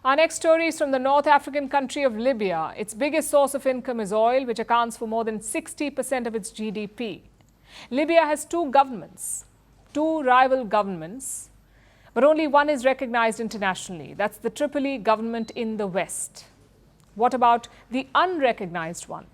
Our next story is from the North African country of Libya. Its biggest source of income is oil, which accounts for more than 60% of its GDP. Libya has two rival governments, but only one is recognized internationally. That's the Tripoli government in the west. What about the unrecognized one?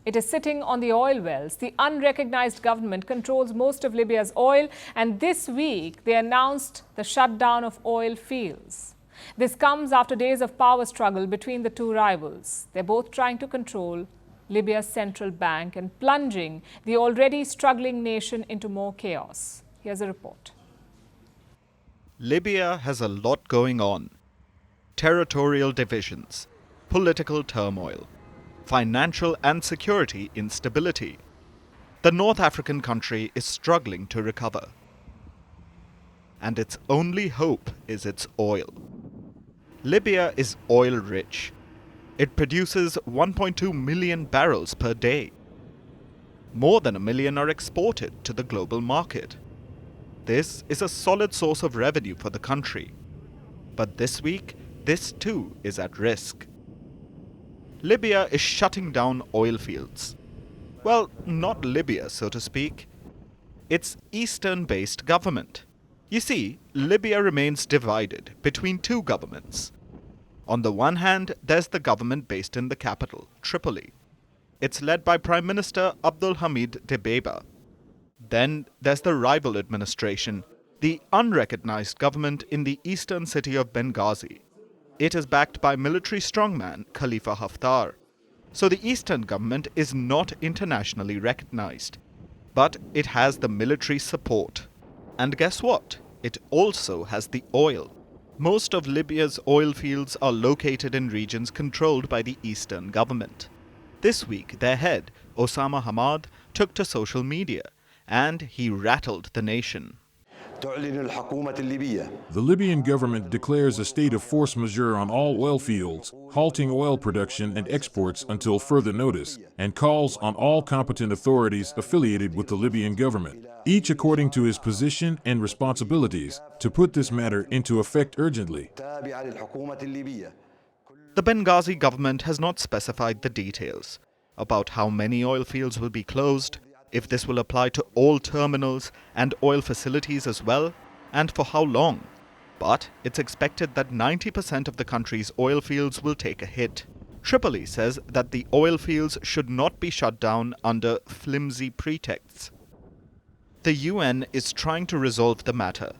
It is sitting on the oil wells. The unrecognized government controls most of Libya's oil, and this week they announced the shutdown of oil fields. This comes after days of power struggle between the two rivals. They're both trying to control Libya's central bank and plunging the already struggling nation into more chaos. Here's a report. Libya has a lot going on. Territorial divisions, political turmoil, financial and security instability. The North African country is struggling to recover. And its only hope is its oil. Libya is oil-rich. It produces 1.2 million barrels per day. More than 1 million are exported to the global market. This is a solid source of revenue for the country. But this week, this too is at risk. Libya is shutting down oil fields. Well, not Libya, so to speak. Its eastern-based government. You see, Libya remains divided between two governments. On the one hand, there's the government based in the capital, Tripoli. It's led by Prime Minister Abdulhamid Dbeibah. Then there's the rival administration, the unrecognized government in the eastern city of Benghazi. It is backed by military strongman Khalifa Haftar. So the eastern government is not internationally recognized. But it has the military support. And guess what? It also has the oil. Most of Libya's oil fields are located in regions controlled by the eastern government. This week, their head, Osama Hamad, took to social media, and he rattled the nation. The Libyan government declares a state of force majeure on all oil fields, halting oil production and exports until further notice, and calls on all competent authorities affiliated with the Libyan government, each according to his position and responsibilities, to put this matter into effect urgently. The Benghazi government has not specified the details about how many oil fields will be closed, if this will apply to all terminals and oil facilities as well, and for how long. But it's expected that 90% of the country's oil fields will take a hit. Tripoli says that the oil fields should not be shut down under flimsy pretexts. The UN is trying to resolve the matter,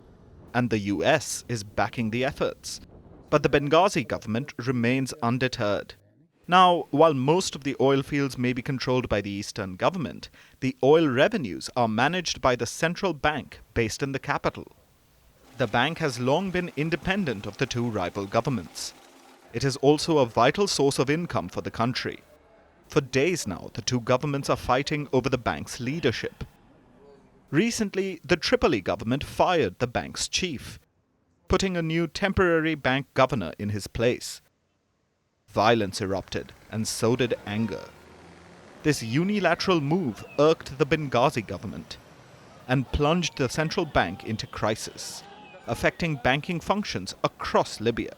and the US is backing the efforts. But the Benghazi government remains undeterred. Now, while most of the oil fields may be controlled by the eastern government, the oil revenues are managed by the central bank based in the capital. The bank has long been independent of the two rival governments. It is also a vital source of income for the country. For days now, the two governments are fighting over the bank's leadership. Recently, the Tripoli government fired the bank's chief, putting a new temporary bank governor in his place. Violence erupted, and so did anger. This unilateral move irked the Benghazi government and plunged the central bank into crisis, affecting banking functions across Libya.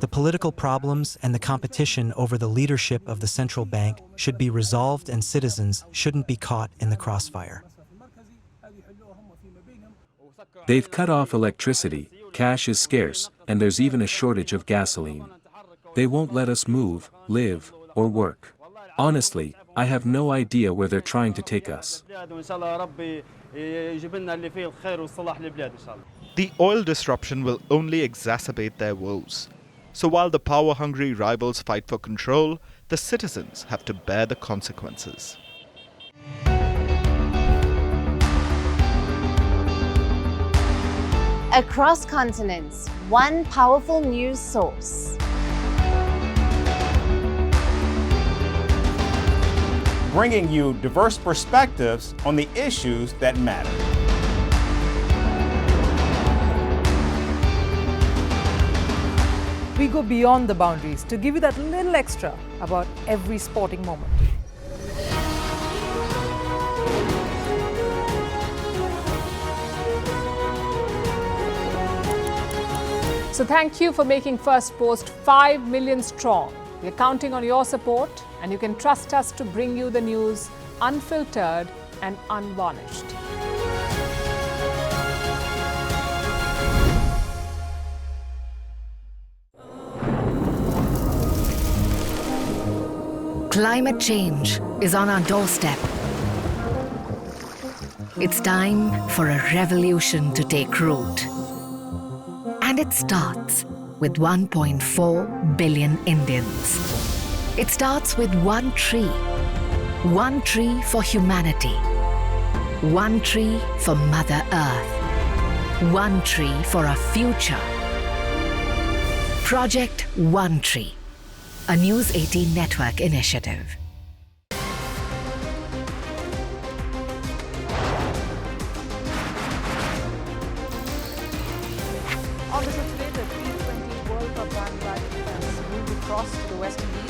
The political problems and the competition over the leadership of the central bank should be resolved, and citizens shouldn't be caught in the crossfire. They've cut off electricity, cash is scarce, and there's even a shortage of gasoline. They won't let us move, live, or work. Honestly, I have no idea where they're trying to take us. The oil disruption will only exacerbate their woes. So while the power-hungry rivals fight for control, the citizens have to bear the consequences. Across continents, one powerful news source. Bringing you diverse perspectives on the issues that matter. We go beyond the boundaries to give you that little extra about every sporting moment. So thank you for making Firstpost 5 million strong. We're counting on your support, and you can trust us to bring you the news unfiltered and unvarnished. Climate change is on our doorstep. It's time for a revolution to take root. And it starts with 1.4 billion Indians. It starts with one tree. One tree for humanity. One tree for Mother Earth. One tree for a future. Project One Tree, a News 18 network initiative. Obviously today, the T20 World Cup Bangladesh has moved across to the West Indies.